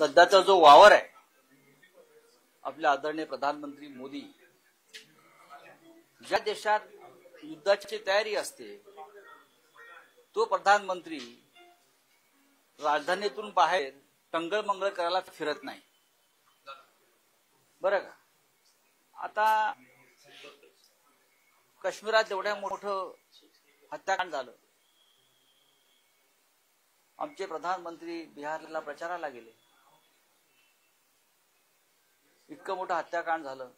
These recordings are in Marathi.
सध्याचा जो वावर आहे आपले आदरणीय प्रधानमंत्री मोदी ज्या देशात युद्धाची तयारी असते तो प्रधानमंत्री राजधानीतून बाहेर टंगळमंगळ करायला फिरत नाही. बरं का? आता काश्मीरात एवढ्या मोठं हत्याकांड झालं. आमचे प्रधानमंत्री बिहारला प्रचाराला गेले. इतकं मोठं हत्याकांड झालं.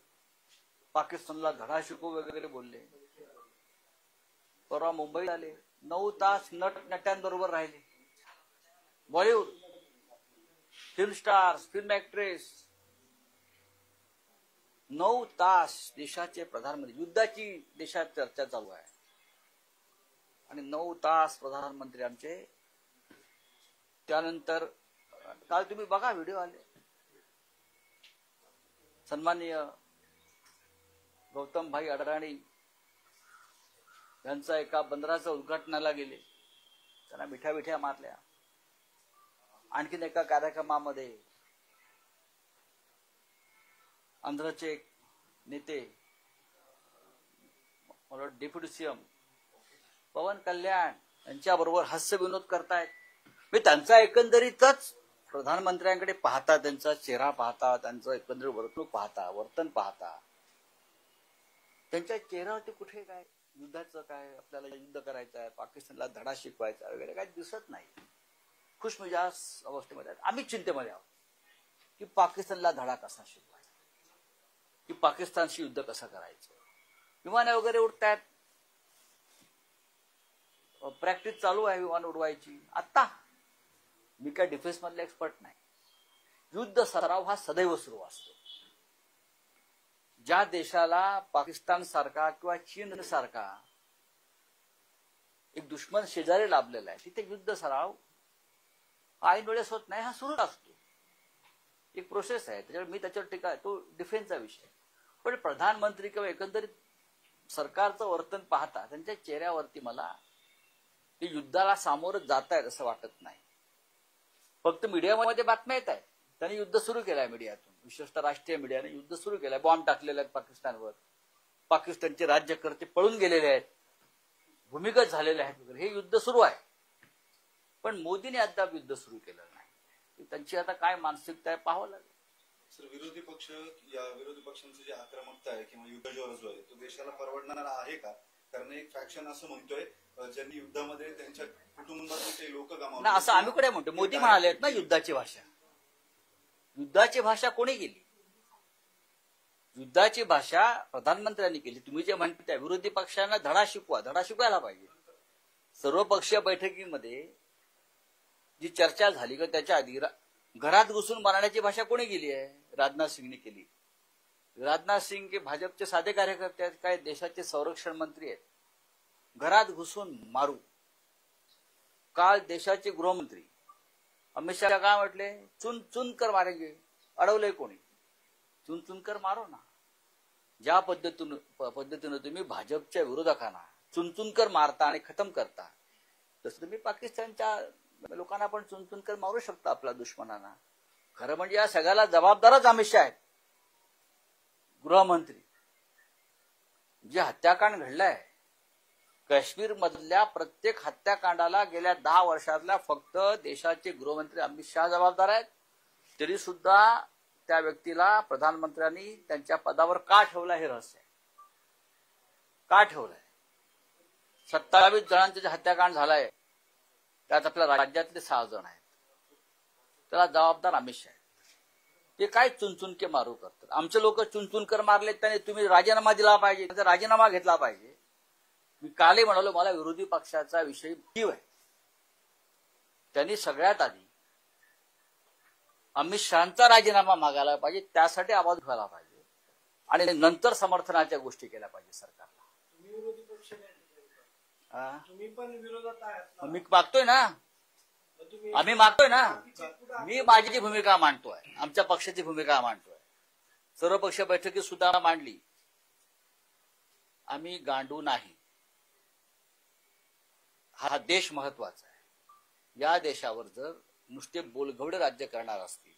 पाकिस्तानला धडा शिकवू वगैरे बोलले. परवा मुंबईत आले. 9 तास नट्यांबरोबर राहिले. Bollywood film stars, film actress, 9 तास देशाचे प्रधानमंत्री, युद्धाची देशात चर्चा चालू आहे आणि 9 तास प्रधानमंत्री आमचे. त्यानंतर काल तुम्ही बघा व्हिडिओ आले. सन्माननीय गौतम भाई अडवाणी यांचा एका बंदराच्या उद्घाटनाला गेले. त्यांना मिठ्या मारल्या. आणखीन एका कार्यक्रमामध्ये आंध्रचे नेते डेप्युटी सीएम पवन कल्याण यांच्याबरोबर हास्य विनोद करतायत. मी त्यांचा एकंदरीतच प्रधानमंत्र्यांकडे पाहता, त्यांचा चेहरा पाहता, त्यांचं एकंदरीत वर्तणूक पाहता, वर्तन पाहता, त्यांच्या चेहऱ्यावरती कुठे काय युद्धाचं काय आपल्याला युद्ध करायचं आहे, पाकिस्तानला धडा शिकवायचा वगैरे काय दिसत नाही. खुशमिजाज अवस्थेमध्ये आम्ही चिंतेमध्ये आहोत की पाकिस्तानला धडा कसा शिकवायचा, की पाकिस्तानशी युद्ध कसं करायचं. विमाने वगैरे उडतायत, प्रॅक्टिस चालू आहे विमान उडवायची. आता मी काय डिफेन्स मधले एक्सपर्ट नाही. युद्ध सराव हा सदैव सुरू असतो. ज्या देशाला पाकिस्तान सारखा किंवा चीन सारखा एक दुश्मन शेजारी लाभलेला आहे तिथे युद्ध सराव ऐन वेळेस होत नाही, हा सुरूच असतो. एक प्रोसेस आहे. त्याच्यावर मी त्याच्यावर टीका, तो डिफेन्सचा विषय. पण प्रधानमंत्री किंवा एकंदरीत सरकारचं वर्तन पाहता त्यांच्या चेहऱ्यावरती मला ते युद्धाला सामोरं जात आहेत असं वाटत नाही. फक्त मीडियामध्ये बातम्या येत आहेत त्यांनी युद्ध सुरू केलंय. मीडियातून विशेषतः राष्ट्रीय मीडियाने युद्ध सुरू केलंय. बॉम्ब टाकलेले आहेत पाकिस्तानवर, पाकिस्तानचे राज्यकर्ते पळून गेलेले आहेत, भूमिगत झालेले आहेत वगैरे. हे युद्ध सुरू आहे. पण मोदीने अद्याप युद्ध सुरू केलं नाही. त्यांची आता काय मानसिकता आहे पाहावं लागेल. सर, विरोधी पक्षांची जी आक्रमकता आहे किंवा युद्ध जो आहे तो देशाला परवडणारा आहे का? कारण एक फॅक्शन असं म्हणतोय ज्यांनी युद्धामध्ये त्यांच्या कुटुंबातले काही लोक गमावले. असं आम्ही कुठे म्हणतो? मोदी म्हणाले ना युद्धाची भाषा. युद्धाची भाषा कोणी केली? युद्धाची भाषा प्रधानमंत्र्यांनी केली. तुम्ही जे म्हणता त्या विरोधी पक्षांना धडा शिकवायला पाहिजे. सर्वपक्षीय बैठकीमध्ये जी चर्चा झाली का त्याच्या आधी घरात घुसून मारण्याची भाषा कोणी केली आहे? राजनाथ सिंगने केली. राजनाथ सिंग हे भाजपचे साधे कार्यकर्ते आहेत, काय देशाचे संरक्षण मंत्री आहेत. घरात घुसून मारू. काल देशाचे गृहमंत्री अमित शहा काय म्हटले? चुन चुन कर मारेंगे. अडवलंय कोणी? चुन चुन कर मारो ना. ज्या पद्धतीनं तुम्ही भाजपच्या विरोधकांना चुन कर मारता आणि खतम करता, तसं तुम्ही पाकिस्तानच्या लोकांना पण चुन कर मारू शकता, आपल्या दुश्मनांना. खरं म्हणजे या सगळ्याला जबाबदारच अमित शहा आहेत, गृहमंत्री. जे हत्याकांड घडलंय काश्मीर मधल्या प्रत्येक हत्याकांडाला गेल्या 10 वर्षातल्या फक्त देशाचे गृहमंत्री अमित शहा जबाबदार आहेत. तरी सुद्धा त्या व्यक्तीला प्रधानमंत्र्यांनी त्यांच्या पदावर का ठेवलं हे रहस्य आहे. का ठेवलंय? 27 जणांचे जे हत्याकांड झालंय त्यात आपल्या राज्यातले 6 जण आहेत. त्याला जबाबदार अमित शहा आहेत. ते काय चुनचुन के मारू करतात. आमचे लोक चुनचुन कर मारले, त्याने तुम्ही राजीनामा दिला पाहिजे, त्याचा राजीनामा घेतला पाहिजे. मी कालही म्हणालो मला विरोधी पक्षाचा विषय भीव आहे. त्यांनी सगळ्यात आधी अमित शहाचा राजीनामा मागायला पाहिजे, त्यासाठी आवाज उठवायला पाहिजे आणि नंतर समर्थनाच्या गोष्टी केल्या पाहिजे सरकारला. मी मागतोय ना, आम्ही मागतोय ना. मी माझी भूमिका मांडतोय, आमच्या पक्षाची भूमिका मांडतोय. सर्वपक्षीय बैठकीत सुद्धा मांडली. आम्ही गांडू नाही. हा देश महत्वाचा आहे. या देशावर जर नुसते बोलघवडे राज्य करणार असतील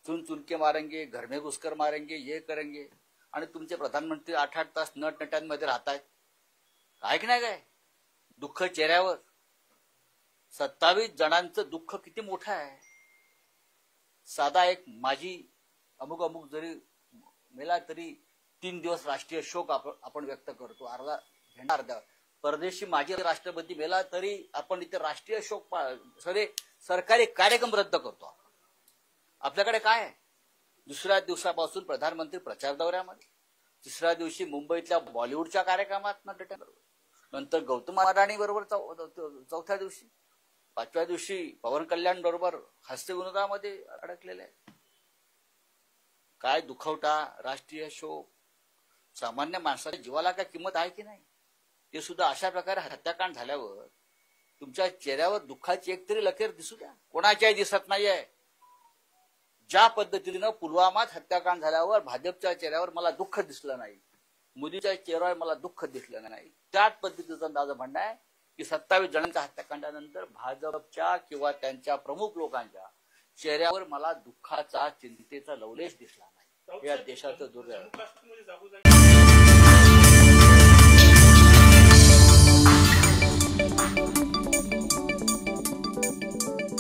चुन चुन के मारेंगे, घर में घुसकर मारेंगे, ये करेंगे, आणि तुमचे प्रधानमंत्री 8-8 तास नटनट्यांमध्ये राहतायत. काय की नाही काय दुःख चेहऱ्यावर. 27 जणांचं दुःख किती मोठं आहे. साधा एक माझी अमुक अमुक जरी मेला तरी 3 दिवस राष्ट्रीय शोक आपण व्यक्त करतो. अर्धा परदेशी माजी राष्ट्रपती मेला तरी आपण इथे राष्ट्रीय शोक सगळे सरकारी कार्यक्रम रद्द करतो. आपल्याकडे काय आहे. दुसऱ्या दिवसापासून प्रधानमंत्री प्रचार दौऱ्यामध्ये, तिसऱ्या दिवशी मुंबईतल्या बॉलिवूडच्या कार्यक्रमात नंतर गौतम अडाणी बरोबर चौथ्या दिवशी, पाचव्या दिवशी पवन कल्याण बरोबर हास्य विनोदामध्ये अडकलेले आहे. काय दुखवटा, राष्ट्रीय शोक. सामान्य माणसाच्या जीवाला काय किंमत आहे की नाही. ते सुद्धा अशा प्रकारे हत्याकांड झाल्यावर तुमच्या चेहऱ्यावर दुःखाची एक तरी लकीर दिसू द्या. कोणाच्याही दिसत नाहीये. ज्या पद्धतीनं पुलवामात हत्याकांड झाल्यावर भाजपच्या चेहऱ्यावर मला दुःख दिसलं नाही, मोदीच्या चेहऱ्यावर मला दुःख दिसलं नाही, त्याच पद्धतीचं माझं म्हणणं आहे की 27 जणांच्या हत्याकांडानंतर भाजपच्या किंवा त्यांच्या प्रमुख लोकांच्या चेहऱ्यावर मला दुःखाचा, चिंतेचा लवलेश दिसला नाही. या देशाचं दुर्दैव.